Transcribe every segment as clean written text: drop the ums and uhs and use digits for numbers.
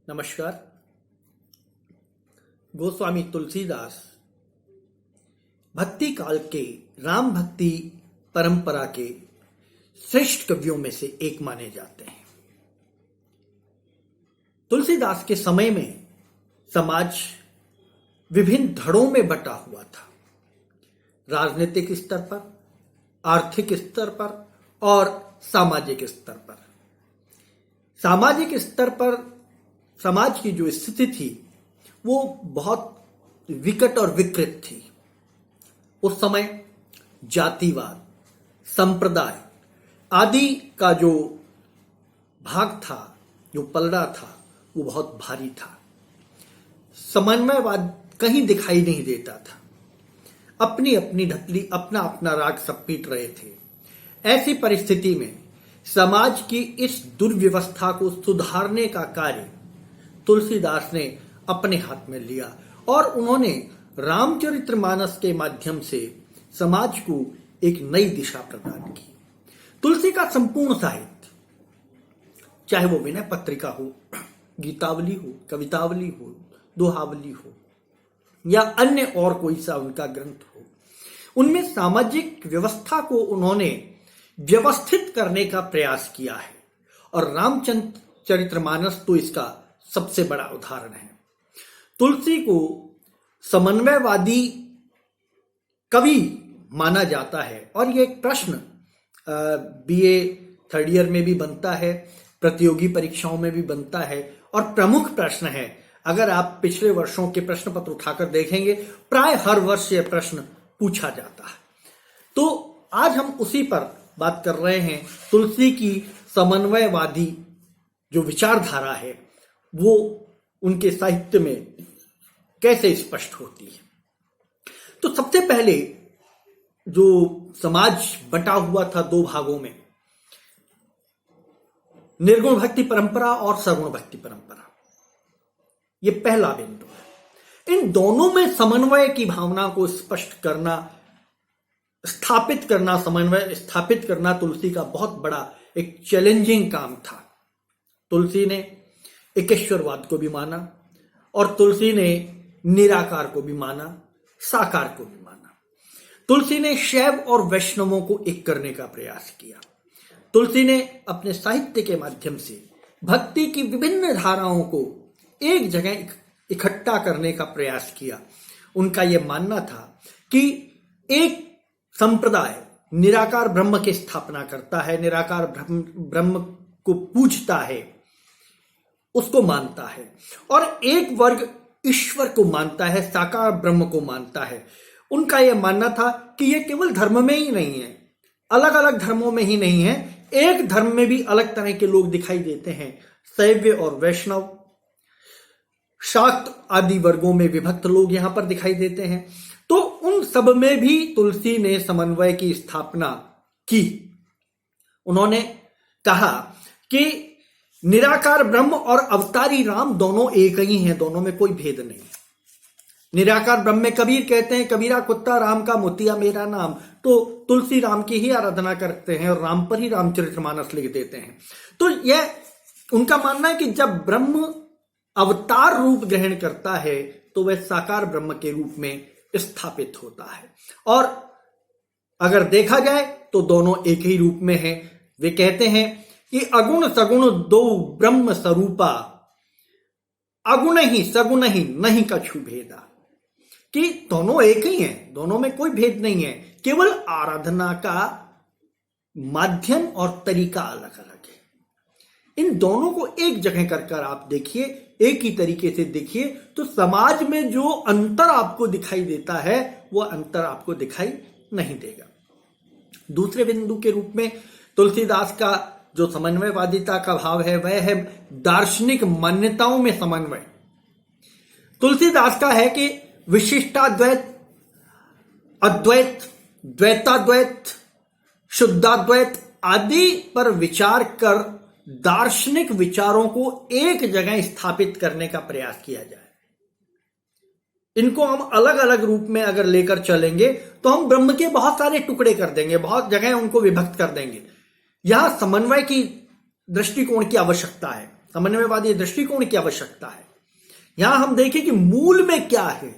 नमस्कार। गोस्वामी तुलसीदास भक्ति काल के राम भक्ति परंपरा के श्रेष्ठ कवियों में से एक माने जाते हैं। तुलसीदास के समय में समाज विभिन्न धड़ों में बटा हुआ था। राजनीतिक स्तर पर, आर्थिक स्तर पर और सामाजिक स्तर पर। सामाजिक स्तर पर समाज की जो स्थिति थी वो बहुत विकट और विकृत थी। उस समय जातिवाद, संप्रदाय आदि का जो भाग था, जो पलड़ा था, वो बहुत भारी था। समन्वयवाद कहीं दिखाई नहीं देता था। अपनी अपनी ढकली, अपना अपना राग सब पीट रहे थे। ऐसी परिस्थिति में समाज की इस दुर्व्यवस्था को सुधारने का कार्य तुलसीदास ने अपने हाथ में लिया और उन्होंने रामचरितमानस के माध्यम से समाज को एक नई दिशा प्रदान की। तुलसी का संपूर्ण साहित्य, चाहे वो विनय पत्रिका हो, गीतावली हो, कवितावली हो, दोहावली हो या अन्य और कोई सा उनका ग्रंथ हो, उनमें सामाजिक व्यवस्था को उन्होंने व्यवस्थित करने का प्रयास किया है और रामचरितमानस तो इसका सबसे बड़ा उदाहरण है। तुलसी को समन्वयवादी कवि माना जाता है और ये एक प्रश्न बीए थर्ड ईयर में भी बनता है, प्रतियोगी परीक्षाओं में भी बनता है और प्रमुख प्रश्न है। अगर आप पिछले वर्षों के प्रश्न पत्र उठाकर देखेंगे, प्राय हर वर्ष यह प्रश्न पूछा जाता है। तो आज हम उसी पर बात कर रहे हैं। तुलसी की समन्वयवादी जो विचारधारा है वो उनके साहित्य में कैसे स्पष्ट होती है। तो सबसे पहले जो समाज बटा हुआ था दो भागों में, निर्गुण भक्ति परंपरा और सगुण भक्ति परंपरा, ये पहला बिंदु है। इन दोनों में समन्वय की भावना को स्पष्ट करना, स्थापित करना, समन्वय स्थापित करना तुलसी का बहुत बड़ा एक चैलेंजिंग काम था। तुलसी ने एकेश्वरवाद को भी माना और तुलसी ने निराकार को भी माना, साकार को भी माना। तुलसी ने शैव और वैष्णवों को एक करने का प्रयास किया। तुलसी ने अपने साहित्य के माध्यम से भक्ति की विभिन्न धाराओं को एक जगह इकट्ठा करने का प्रयास किया। उनका यह मानना था कि एक संप्रदाय निराकार ब्रह्म की स्थापना करता है, निराकार ब्रह्म को पूजता है, उसको मानता है, और एक वर्ग ईश्वर को मानता है, साकार ब्रह्म को मानता है। उनका यह मानना था कि यह केवल धर्म में ही नहीं है, अलग अलग धर्मों में ही नहीं है, एक धर्म में भी अलग तरह के लोग दिखाई देते हैं। शैव और वैष्णव, शाक्त आदि वर्गों में विभक्त लोग यहां पर दिखाई देते हैं। तो उन सब में भी तुलसी ने समन्वय की स्थापना की। उन्होंने कहा कि निराकार ब्रह्म और अवतारी राम दोनों एक ही हैं, दोनों में कोई भेद नहीं। निराकार ब्रह्म में कबीर कहते हैं, कबीरा कुत्ता राम का मोतिया मेरा नाम। तो तुलसी राम की ही आराधना करते हैं और राम पर ही रामचरितमानस लिख देते हैं। तो यह उनका मानना है कि जब ब्रह्म अवतार रूप ग्रहण करता है तो वह साकार ब्रह्म के रूप में स्थापित होता है। और अगर देखा जाए तो दोनों एक ही रूप में हैं। वे कहते हैं कि अगुण सगुण दो ब्रह्म स्वरूपा, अगुण ही सगुण ही नहीं कछु भेदा। कि दोनों एक ही हैं, दोनों में कोई भेद नहीं है, केवल आराधना का माध्यम और तरीका अलग अलग है। इन दोनों को एक जगह कर आप देखिए, एक ही तरीके से देखिए, तो समाज में जो अंतर आपको दिखाई देता है वो अंतर आपको दिखाई नहीं देगा। दूसरे बिंदु के रूप में तुलसीदास का जो समन्वयवादिता का भाव है वह है दार्शनिक मान्यताओं में समन्वय। तुलसीदास का है कि विशिष्टाद्वैत, अद्वैत, द्वैताद्वैत, शुद्धाद्वैत आदि पर विचार कर दार्शनिक विचारों को एक जगह स्थापित करने का प्रयास किया जाए। इनको हम अलग अलग रूप में अगर लेकर चलेंगे तो हम ब्रह्म के बहुत सारे टुकड़े कर देंगे, बहुत जगह उनको विभक्त कर देंगे। यहां समन्वय की दृष्टिकोण की आवश्यकता है। समन्वयवादी दृष्टिकोण की आवश्यकता है। यहां हम देखें कि मूल में क्या है।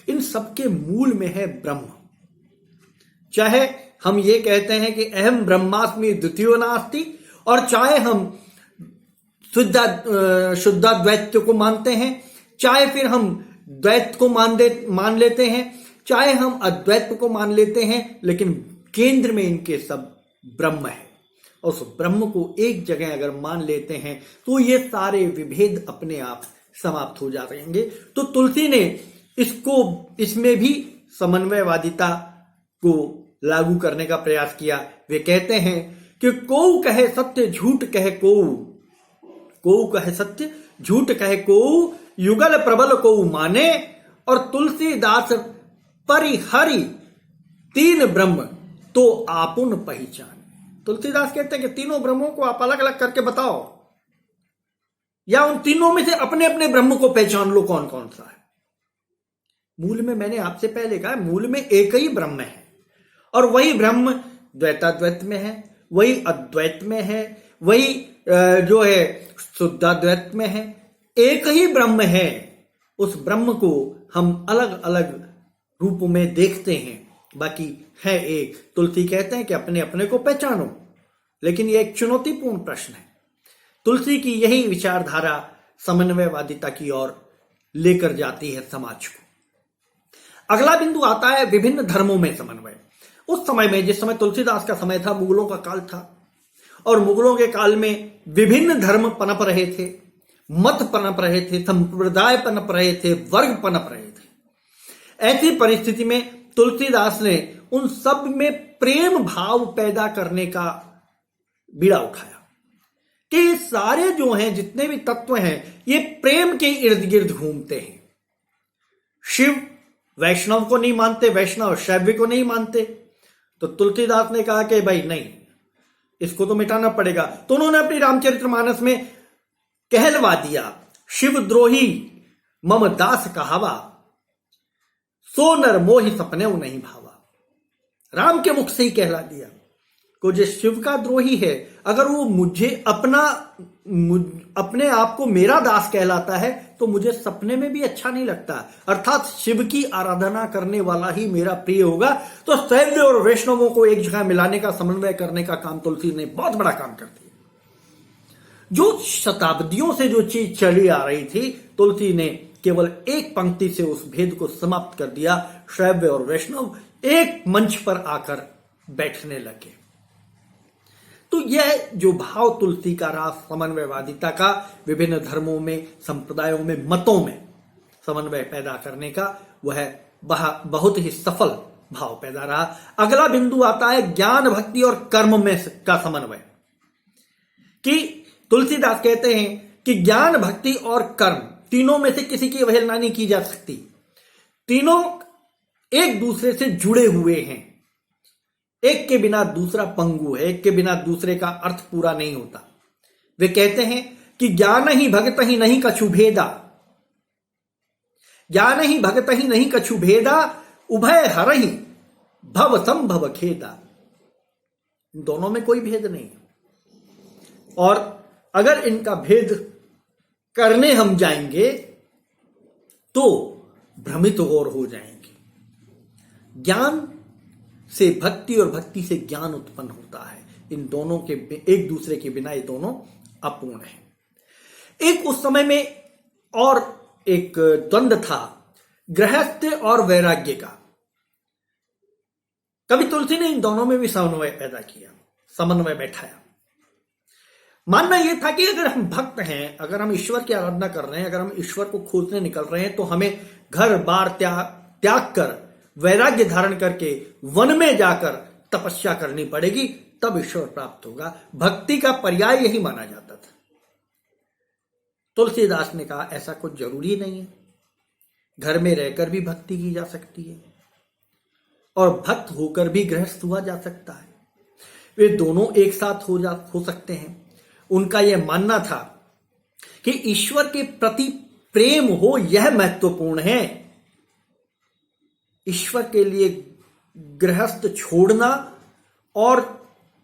इन सबके मूल में है ब्रह्म। चाहे हम ये कहते हैं कि अहम ब्रह्मास्मि द्वितीयो नास्ति, और चाहे हम शुद्धाद्वैत को मानते हैं, चाहे फिर हम द्वैत को मान लेते हैं, चाहे हम अद्वैत को मान लेते हैं, लेकिन केंद्र में इनके सब ब्रह्म है। और उस ब्रह्म को एक जगह अगर मान लेते हैं तो ये सारे विभेद अपने आप समाप्त हो जाएंगे। तो तुलसी ने इसमें भी समन्वयवादिता को लागू करने का प्रयास किया। वे कहते हैं कि कोऊ कहे सत्य झूठ कहे कोऊ कहे सत्य झूठ कहे कोऊ, युगल प्रबल कोऊ माने, और तुलसीदास परिहरि तीन ब्रह्म तो आपुन पहचान। तुलसीदास कहते हैं कि तीनों ब्रह्मों को आप अलग अलग करके बताओ, या उन तीनों में से अपने अपने ब्रह्म को पहचान लो कौन कौन सा है। मूल में मैंने आपसे पहले कहा, मूल में एक ही ब्रह्म है, और वही ब्रह्म द्वैताद्वैत में है, वही अद्वैत में है, वही जो है शुद्धाद्वैत में है। एक ही ब्रह्म है। उस ब्रह्म को हम अलग अलग रूप में देखते हैं, बाकी है एक। तुलसी कहते हैं कि अपने अपने को पहचानो, लेकिन यह एक चुनौतीपूर्ण प्रश्न है। तुलसी की यही विचारधारा समन्वयवादिता की ओर लेकर जाती है समाज को। अगला बिंदु आता है विभिन्न धर्मों में समन्वय। उस समय में, जिस समय तुलसीदास का समय था, मुगलों का काल था, और मुगलों के काल में विभिन्न धर्म पनप रहे थे, मत पनप रहे थे, संप्रदाय पनप रहे थे, वर्ग पनप रहे थे। ऐसी परिस्थिति में तुलसीदास ने उन सब में प्रेम भाव पैदा करने का बीड़ा उठाया कि सारे जो हैं, जितने भी तत्व हैं, ये प्रेम के इर्द गिर्द घूमते हैं। शिव वैष्णव को नहीं मानते, वैष्णव शैव को नहीं मानते। तो तुलसीदास ने कहा कि भाई नहीं, इसको तो मिटाना पड़ेगा। तो उन्होंने अपनी रामचरितमानस में कहलवा दिया, शिवद्रोही मम दास कहावा, सो नर मोहि सपने नहीं भावा। राम के मुख से ही कहला दिया को जो शिव का द्रोही है, अगर वो मुझे अपने आप को मेरा दास कहलाता है तो मुझे सपने में भी अच्छा नहीं लगता। अर्थात शिव की आराधना करने वाला ही मेरा प्रिय होगा। तो शैव और वैष्णवों को एक जगह मिलाने का, समन्वय करने का काम तुलसी ने बहुत बड़ा काम कर दिया। जो शताब्दियों से जो चीज चली आ रही थी, तुलसी ने केवल एक पंक्ति से उस भेद को समाप्त कर दिया। शैव और वैष्णव एक मंच पर आकर बैठने लगे। तो यह जो भाव तुलसी का रहा, समन्वयवादिता का, विभिन्न धर्मों में, संप्रदायों में, मतों में समन्वय पैदा करने का, वह बहुत ही सफल भाव पैदा रहा। अगला बिंदु आता है ज्ञान भक्ति और कर्म में का समन्वय। कि तुलसीदास कहते हैं कि ज्ञान भक्ति और कर्म तीनों में से किसी की अवहेलना नहीं की जा सकती। तीनों एक दूसरे से जुड़े हुए हैं। एक के बिना दूसरा पंगु है, एक के बिना दूसरे का अर्थ पूरा नहीं होता। वे कहते हैं कि ज्ञान ही भगत ही नहीं कछु भेदा, ज्ञान ही भगत ही नहीं कछु भेदा, उभय हर ही भव संभव खेदा। इन दोनों में कोई भेद नहीं, और अगर इनका भेद करने हम जाएंगे तो भ्रमित और हो जाएंगे। ज्ञान से भक्ति और भक्ति से ज्ञान उत्पन्न होता है। इन दोनों के एक दूसरे के बिना ये दोनों अपूर्ण है। एक उस समय में और एक द्वंद्व था गृहस्थ और वैराग्य का। कवि तुलसी ने इन दोनों में भी समन्वय पैदा किया, समन्वय बैठाया। मानना यह था कि अगर हम भक्त हैं, अगर हम ईश्वर की आराधना कर रहे हैं, अगर हम ईश्वर को खोजने निकल रहे हैं, तो हमें घर बार त्याग कर, वैराग्य धारण करके वन में जाकर तपस्या करनी पड़ेगी, तब ईश्वर प्राप्त होगा। भक्ति का पर्याय यही माना जाता था। तुलसीदास ने कहा ऐसा कुछ जरूरी नहीं है, घर में रहकर भी भक्ति की जा सकती है और भक्त होकर भी गृहस्थ हुआ जा सकता है। वे दोनों एक साथ हो सकते हैं। उनका यह मानना था कि ईश्वर के प्रति प्रेम हो, यह महत्वपूर्ण है। ईश्वर के लिए गृहस्थ छोड़ना और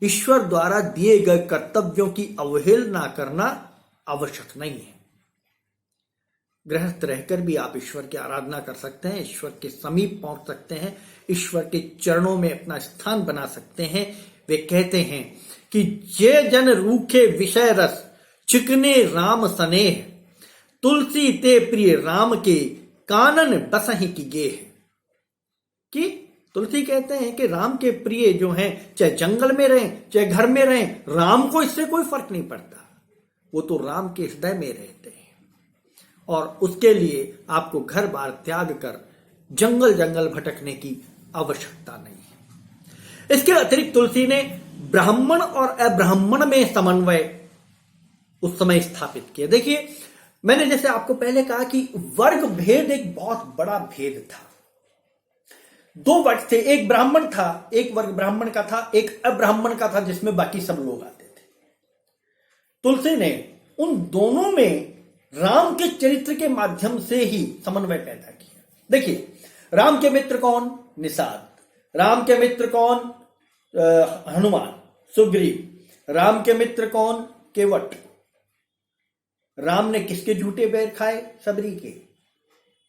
ईश्वर द्वारा दिए गए कर्तव्यों की अवहेलना करना आवश्यक नहीं है। गृहस्थ रहकर भी आप ईश्वर की आराधना कर सकते हैं, ईश्वर के समीप पहुंच सकते हैं, ईश्वर के चरणों में अपना स्थान बना सकते हैं। वे कहते हैं कि जे जन रूखे विषय रस चिकने राम स्नेह, तुलसी ते प्रिय राम के कानन बसहि की गेह। कि तुलसी कहते हैं कि राम के प्रिय जो हैं, चाहे जंगल में रहें चाहे घर में रहें, राम को इससे कोई फर्क नहीं पड़ता, वो तो राम के हृदय में रहते हैं। और उसके लिए आपको घर बार त्याग कर जंगल जंगल भटकने की आवश्यकता नहीं है। इसके अतिरिक्त तुलसी ने ब्राह्मण और अब्राह्मण में समन्वय उस समय स्थापित किया। देखिए, मैंने जैसे आपको पहले कहा कि वर्ग भेद एक बहुत बड़ा भेद था। दो वर्ग थे, एक ब्राह्मण था, एक वर्ग ब्राह्मण का था, एक अब्राह्मण का था जिसमें बाकी सब लोग आते थे। तुलसी ने उन दोनों में राम के चरित्र के माध्यम से ही समन्वय पैदा किया। देखिए, राम के मित्र कौन? निषाद। राम के मित्र कौन? हनुमान, सुग्रीव। राम के मित्र कौन? केवट। राम ने किसके झूठे बैर खाए? सबरी के।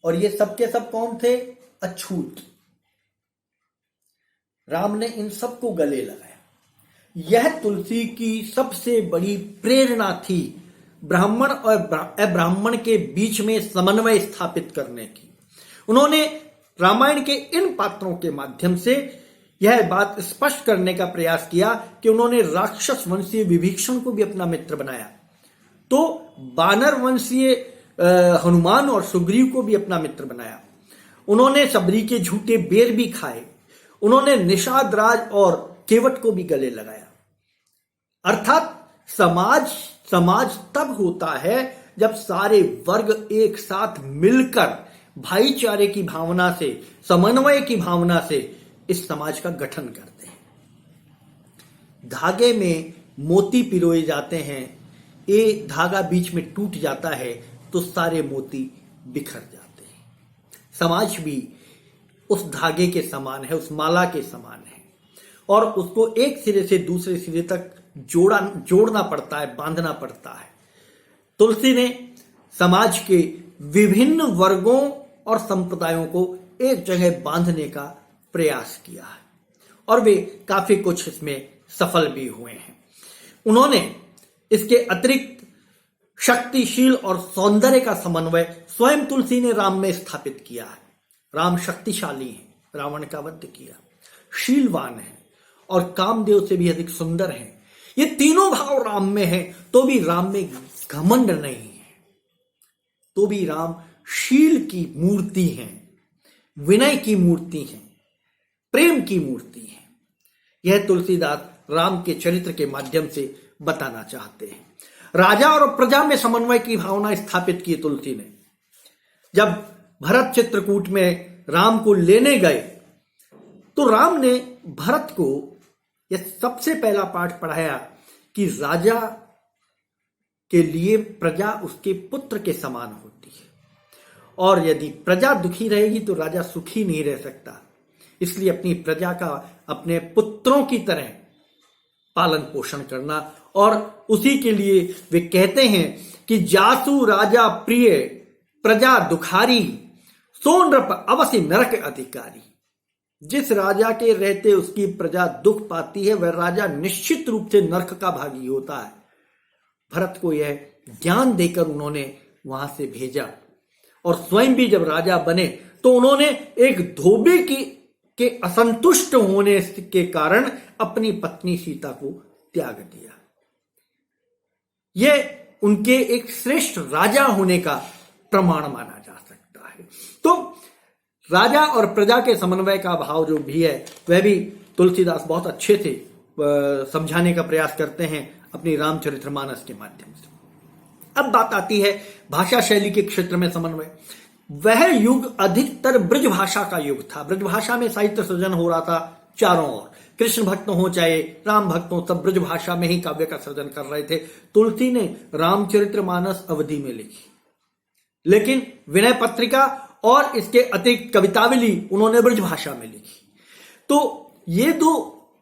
और ये सबके सब कौन थे? अछूत। राम ने इन सबको गले लगाया। यह तुलसी की सबसे बड़ी प्रेरणा थी ब्राह्मण और अब्राह्मण के बीच में समन्वय स्थापित करने की। उन्होंने रामायण के इन पात्रों के माध्यम से यह बात स्पष्ट करने का प्रयास किया कि उन्होंने राक्षस वंशीय विभीषण को भी अपना मित्र बनाया, तो बानर वंशीय हनुमान और सुग्रीव को भी अपना मित्र बनाया। उन्होंने सबरी के झूठे बेर भी खाए। उन्होंने निषाद राज और केवट को भी गले लगाया। अर्थात समाज तब होता है जब सारे वर्ग एक साथ मिलकर भाईचारे की भावना से, समन्वय की भावना से इस समाज का गठन करते हैं। धागे में मोती पिरोए जाते हैं, ये धागा बीच में टूट जाता है तो सारे मोती बिखर जाते हैं। समाज भी उस धागे के समान है, उस माला के समान है, और उसको एक सिरे से दूसरे सिरे तक जोड़ना पड़ता है, बांधना पड़ता है। तुलसी ने समाज के विभिन्न वर्गों और संप्रदायों को एक जगह बांधने का प्रयास किया है, और वे काफी कुछ इसमें सफल भी हुए हैं। उन्होंने इसके अतिरिक्त शक्तिशील और सौंदर्य का समन्वय स्वयं तुलसी ने राम में स्थापित किया है। राम शक्तिशाली है, रावण का वध किया, शीलवान है और कामदेव से भी अधिक सुंदर है। ये तीनों भाव राम में है, तो भी राम में घमंड नहीं है, तो भी राम शील की मूर्ति है, विनय की मूर्ति है, प्रेम की मूर्ति है। यह तुलसीदास राम के चरित्र के माध्यम से बताना चाहते हैं। राजा और प्रजा में समन्वय की भावना स्थापित की तुलसी ने। जब भरत चित्रकूट में राम को लेने गए तो राम ने भरत को यह सबसे पहला पाठ पढ़ाया कि राजा के लिए प्रजा उसके पुत्र के समान होती है, और यदि प्रजा दुखी रहेगी तो राजा सुखी नहीं रह सकता। इसलिए अपनी प्रजा का अपने पुत्रों की तरह पालन पोषण करना, और उसी के लिए वे कहते हैं कि जासु राजा प्रिय प्रजा दुखारी, सो नृप अवश्य नरक अधिकारी। जिस राजा के रहते उसकी प्रजा दुख पाती है, वह राजा निश्चित रूप से नरक का भागी होता है। भरत को यह ज्ञान देकर उन्होंने वहां से भेजा, और स्वयं भी जब राजा बने तो उन्होंने एक धोबी के असंतुष्ट होने के कारण अपनी पत्नी सीता को त्याग दिया। यह उनके एक श्रेष्ठ राजा होने का प्रमाण माना जा सकता है। तो राजा और प्रजा के समन्वय का भाव जो भी है, वह भी तुलसीदास बहुत अच्छे से समझाने का प्रयास करते हैं अपनी रामचरितमानस के माध्यम से। अब बात आती है भाषा शैली के क्षेत्र में समन्वय। वह युग अधिकतर ब्रज भाषा का युग था। ब्रज भाषा में साहित्य सृजन हो रहा था चारों ओर। कृष्ण भक्त हो चाहे राम भक्त हो, सब ब्रज भाषा में ही काव्य का सृजन कर रहे थे। तुलसी ने रामचरितमानस अवधि में लिखी, लेकिन विनय पत्रिका और इसके अतिरिक्त कवितावली उन्होंने ब्रज भाषा में लिखी। तो ये दो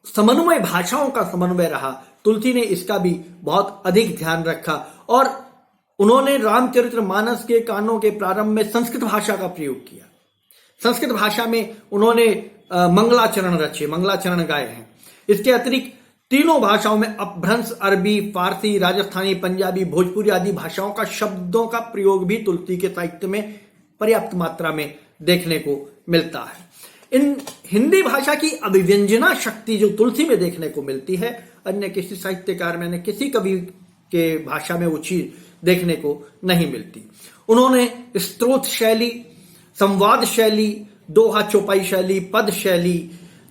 समन्वय, भाषाओं का समन्वय रहा। तुलसी ने इसका भी बहुत अधिक ध्यान रखा, और उन्होंने रामचरितमानस के कांडों के प्रारंभ में संस्कृत भाषा का प्रयोग किया। संस्कृत भाषा में उन्होंने मंगलाचरण रचे, मंगलाचरण गाए हैं। इसके अतिरिक्त तीनों भाषाओं में अपभ्रंश, अरबी, फारसी, राजस्थानी, पंजाबी, भोजपुरी आदि भाषाओं का शब्दों का प्रयोग भी तुलसी के साहित्य में पर्याप्त मात्रा में देखने को मिलता है। इन हिंदी भाषा की अभिव्यंजना शक्ति जो तुलसी में देखने को मिलती है, अन्य किसी साहित्यकार में, किसी कवि के भाषा में वो चीज देखने को नहीं मिलती। उन्होंने स्तोत्र शैली, संवाद शैली, दोहा चौपाई शैली, पद शैली,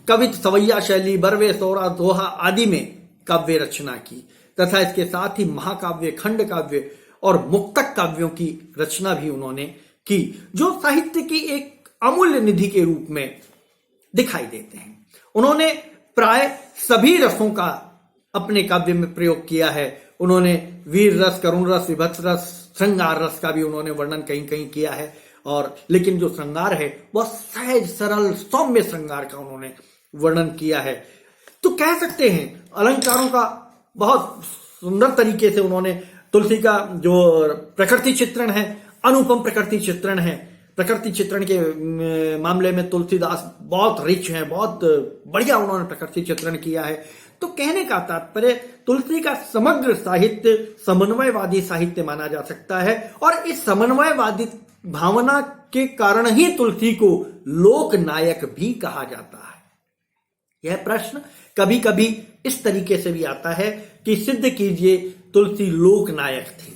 कवित सवैया शैली, बरवे, सोरा, दोहा आदि में काव्य रचना की तथा इसके साथ ही महाकाव्य, खंड काव्य और मुक्तक काव्यों की रचना भी उन्होंने की, जो साहित्य की एक अमूल्य निधि के रूप में दिखाई देते हैं। उन्होंने प्राय सभी रसों का अपने काव्य में प्रयोग किया है। उन्होंने वीर रस, करुण रस, विभत्स रस, श्रृंगार रस का भी उन्होंने वर्णन कहीं कहीं किया है। और लेकिन जो श्रृंगार है वह सहज, सरल, सौम्य श्रृंगार का उन्होंने वर्णन किया है। तो कह सकते हैं अलंकारों का बहुत सुंदर तरीके से उन्होंने तुलसी का जो प्रकृति चित्रण है, अनुपम प्रकृति चित्रण है। प्रकृति चित्रण के मामले में तुलसीदास बहुत रिच हैं, बहुत बढ़िया उन्होंने प्रकृति चित्रण किया है। तो कहने का तात्पर्य तुलसी का समग्र साहित्य समन्वयवादी साहित्य माना जा सकता है और इस समन्वयवादी भावना के कारण ही तुलसी को लोक नायक भी कहा जाता है। यह प्रश्न कभी कभी इस तरीके से भी आता है कि सिद्ध कीजिए तुलसी लोक नायक थे,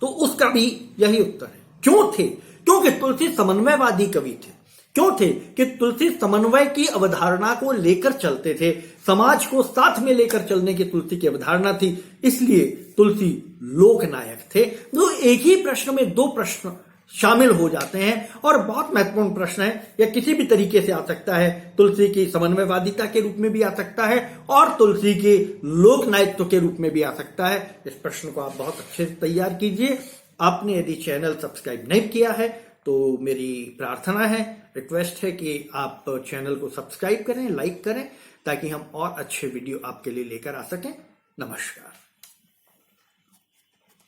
तो उसका भी यही उत्तर है। क्यों थे? क्योंकि तुलसी समन्वयवादी कवि थे। क्यों थे? कि तुलसी समन्वय की अवधारणा को लेकर चलते थे, समाज को साथ में लेकर चलने की तुलसी की अवधारणा थी, इसलिए तुलसी लोक नायक थे। तो एक ही प्रश्न में दो प्रश्न शामिल हो जाते हैं और बहुत महत्वपूर्ण प्रश्न है। यह किसी भी तरीके से आ सकता है, तुलसी की समन्वयवादिता के रूप में भी आ सकता है और तुलसी के लोक नायकत्व के रूप में भी आ सकता है। इस प्रश्न को आप बहुत अच्छे से तैयार कीजिए। आपने यदि चैनल सब्सक्राइब नहीं किया है तो मेरी प्रार्थना है, रिक्वेस्ट है कि आप चैनल को सब्सक्राइब करें, लाइक करें, ताकि हम और अच्छे वीडियो आपके लिए लेकर आ सकें। नमस्कार।